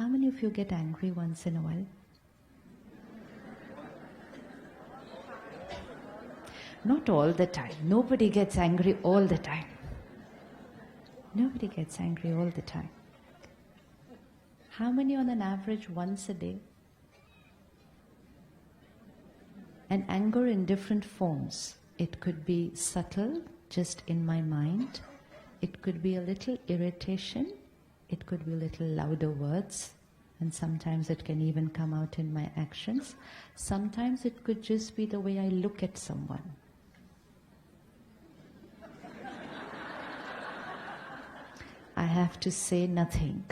How many of you get angry once in a while? Not all the time. Nobody gets angry all the time. Nobody gets angry all the time. How many on an average once a day? And anger in different forms. It could be subtle, just in my mind. It could be a little irritation. It could be a little louder words. And sometimes it can even come out in my actions. Sometimes it could just be the way I look at someone. I have to say nothing,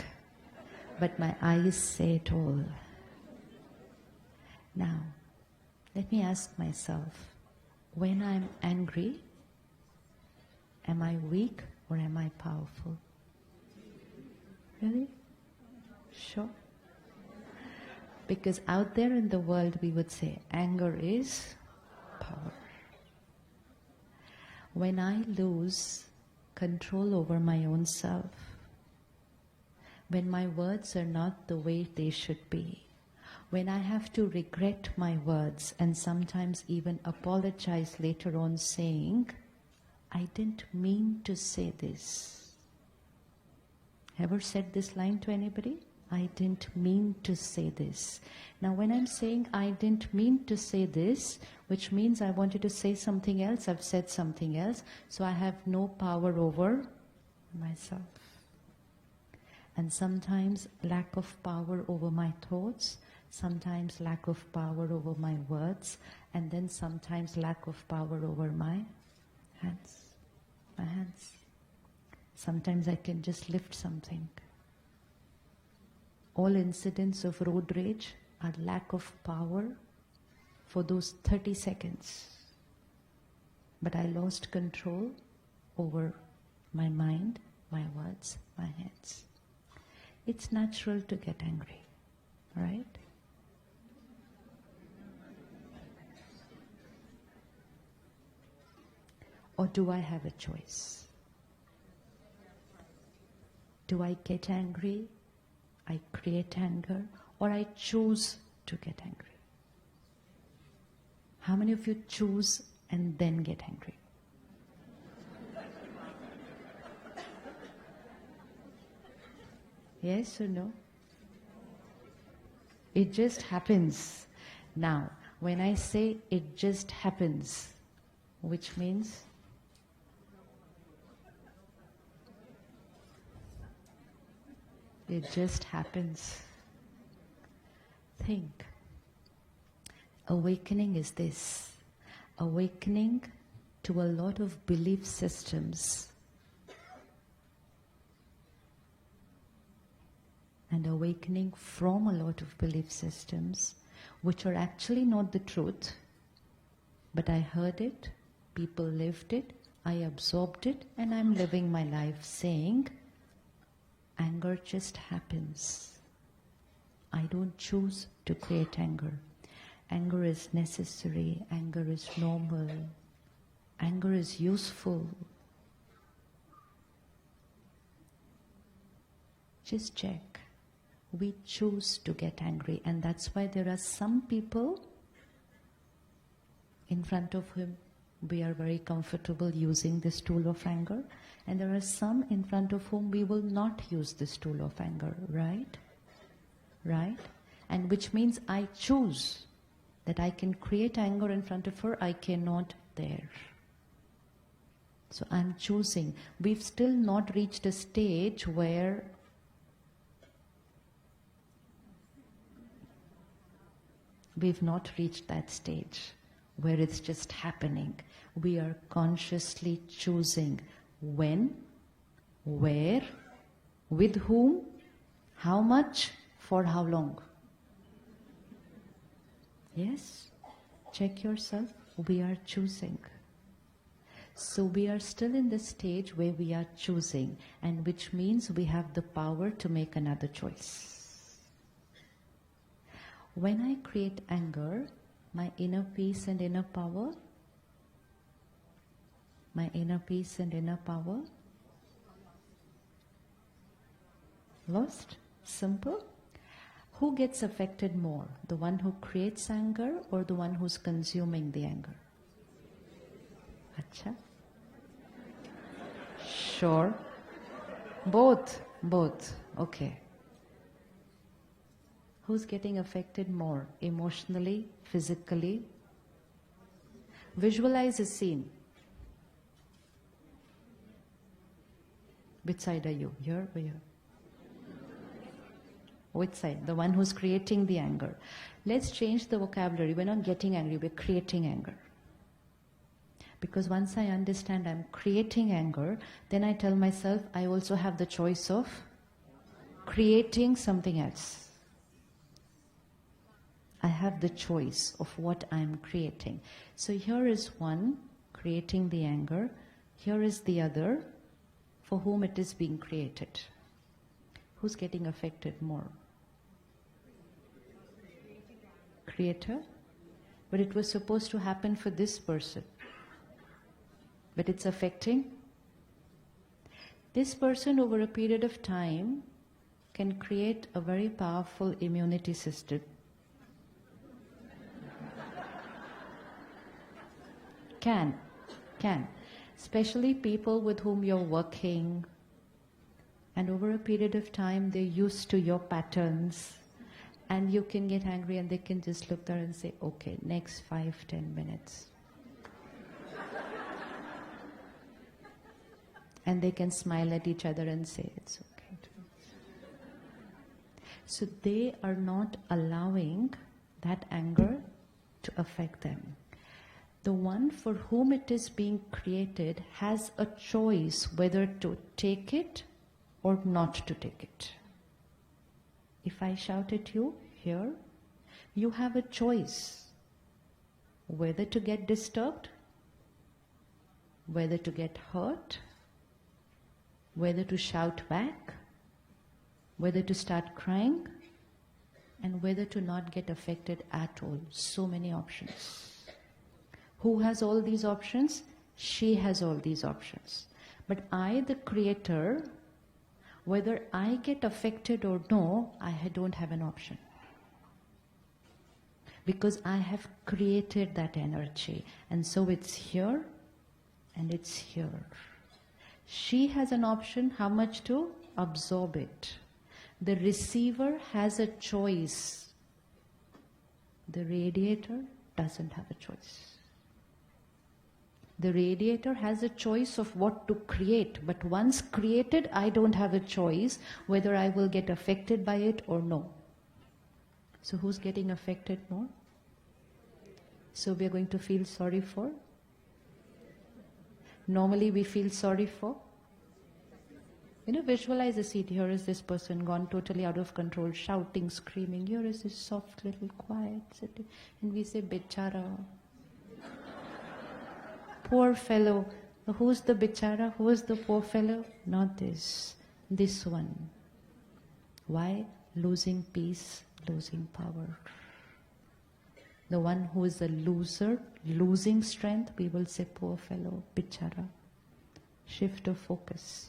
but my eyes say it all. Now, let me ask myself, when I'm angry, am I weak or am I powerful? Really? Sure? Because out there in the world we would say anger is power. When I lose control over my own self, when my words are not the way they should be, when I have to regret my words and sometimes even apologize later on saying, I didn't mean to say this. Ever said this line to anybody? I didn't mean to say this. Now when I'm saying I didn't mean to say this, which means I wanted to say something else, I've said something else, so I have no power over myself. And sometimes lack of power over my thoughts, sometimes lack of power over my words, and then sometimes lack of power over my hands. My hands. Sometimes I can just lift something. All incidents of road rage are lack of power for those 30 seconds. But I lost control over my mind, my words, my hands. It's natural to get angry, right? Or do I have a choice? Do I get angry? I create anger, or I choose to get angry? How many of you choose and then get angry? Yes or no? It just happens. Now, when I say it just happens, which means it just happens. Think. Awakening is this. Awakening to a lot of belief systems. And awakening from a lot of belief systems which are actually not the truth, but I heard it, people lived it, I absorbed it, and I'm living my life saying, anger just happens. I don't choose to create anger. Anger is necessary. Anger is normal. Anger is useful. Just check. We choose to get angry, and that's why there are some people in front of whom we are very comfortable using this tool of anger, and there are some in front of whom we will not use this tool of anger, right? Right? And which means I choose that I can create anger in front of her, I cannot there. So I'm choosing. We've still not reached a stage where we've not reached that stage where it's just happening. We are consciously choosing when, where, with whom, how much, for how long. Yes? Check yourself. We are choosing. So we are still in the stage where we are choosing, and which means we have the power to make another choice. When I create anger, my inner peace and inner power, lost? Simple. Who gets affected more? The one who creates anger or the one who's consuming the anger? Acha? Sure. Both. Okay. Who's getting affected more? Emotionally, physically? Visualize a scene. Which side are you? Here or here? Which side? The one who's creating the anger. Let's change the vocabulary. We're not getting angry, we're creating anger. Because once I understand I'm creating anger, then I tell myself I also have the choice of creating something else. I have the choice of what I'm creating. So here is one, creating the anger. Here is the other, for whom it is being created. Who's getting affected more? Creator? But it was supposed to happen for this person. But it's affecting. This person over a period of time can create a very powerful immunity system. Can. Especially people with whom you're working, and over a period of time they're used to your patterns, and you can get angry and they can just look there and say, okay, next 5-10 minutes. And they can smile at each other and say, it's okay. So they are not allowing that anger to affect them. The one for whom it is being created has a choice whether to take it or not to take it. If I shout at you here, you have a choice whether to get disturbed, whether to get hurt, whether to shout back, whether to start crying, and whether to not get affected at all. So many options. Who has all these options? She has all these options. But I, the creator, whether I get affected or no, I don't have an option. Because I have created that energy. And so it's here and it's here. She has an option how much to absorb it. The receiver has a choice. The radiator doesn't have a choice. The radiator has a choice of what to create, but once created, I don't have a choice whether I will get affected by it or no. So who's getting affected more? So we are going to feel sorry for? Normally we feel sorry for? Visualize a scene. Here is this person gone totally out of control, shouting, screaming. Here is this soft little quiet sitting. And we say, Bichara. Poor fellow. Who's the bichara? Who is the poor fellow? Not this. This one. Why? Losing peace, losing power. The one who is a loser, losing strength, we will say, poor fellow, bichara. Shift of focus.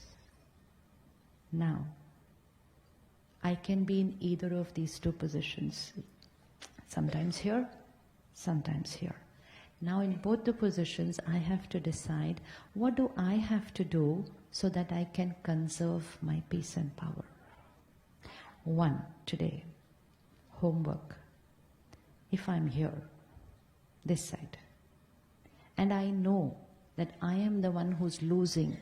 Now, I can be in either of these two positions. Sometimes here, sometimes here. Now in both the positions, I have to decide, what do I have to do so that I can conserve my peace and power? One, today, homework. If I'm here, this side, and I know that I am the one who's losing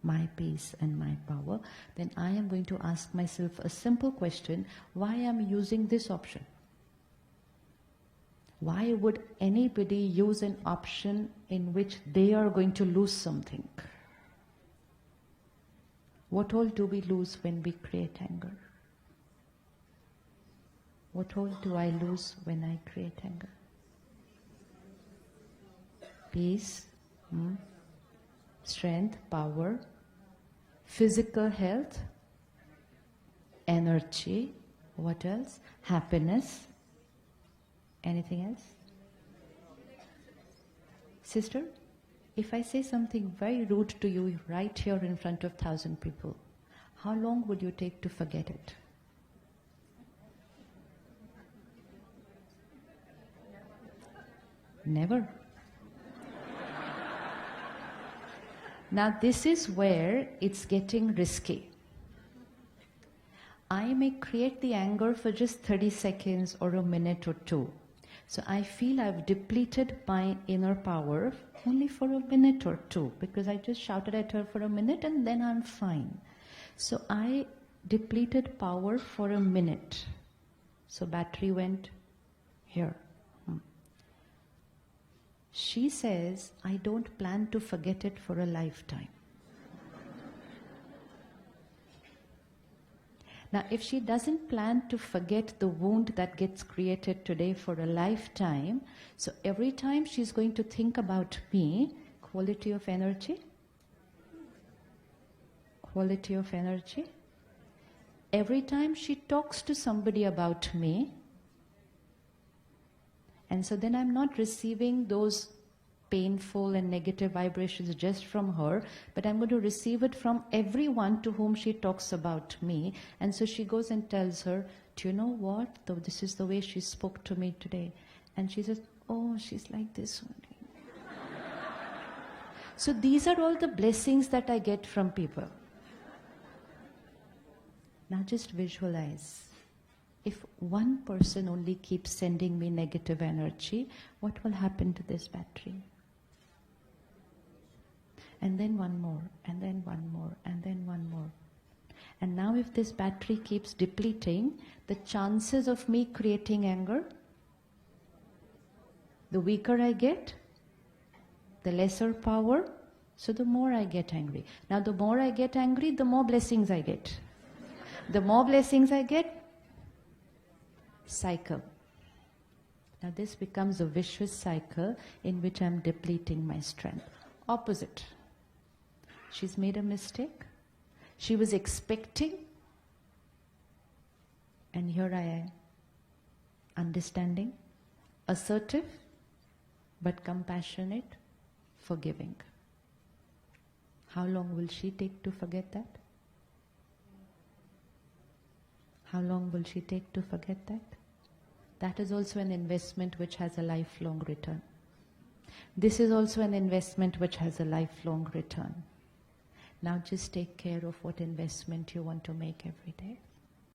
my peace and my power, then I am going to ask myself a simple question, why am I using this option? Why would anybody use an option in which they are going to lose something? What all do we lose when we create anger? What all do I lose when I create anger? Peace, strength, power, physical health, energy, what else? Happiness. Anything else? Sister, if I say something very rude to you right here in front of 1,000 people, how long would you take to forget it? Never. Now this is where it's getting risky. I may create the anger for just 30 seconds or a minute or two. So I feel I've depleted my inner power only for a minute or two, because I just shouted at her for a minute and then I'm fine. So I depleted power for a minute. So battery went here. She says, I don't plan to forget it for a lifetime. Now, if she doesn't plan to forget the wound that gets created today for a lifetime, so every time she's going to think about me, quality of energy, quality of energy. Every time she talks to somebody about me, and so then I'm not receiving those painful and negative vibrations just from her, but I'm going to receive it from everyone to whom she talks about me. And so she goes and tells her, do you know what? This is the way she spoke to me today. And she says, oh, she's like this only. So these are all the blessings that I get from people. Now just visualize. If one person only keeps sending me negative energy, what will happen to this battery? And then one more, and then one more, and then one more. And now if this battery keeps depleting, the chances of me creating anger, the weaker I get, the lesser power, so the more I get angry. Now the more I get angry, the more blessings I get. The more blessings I get, cycle. Now this becomes a vicious cycle in which I'm depleting my strength. Opposite. She's made a mistake. She was expecting, and here I am, understanding, assertive, but compassionate, forgiving. How long will she take to forget that? How long will she take to forget that? That is also an investment which has a lifelong return. This is also an investment which has a lifelong return. Now just take care of what investment you want to make every day.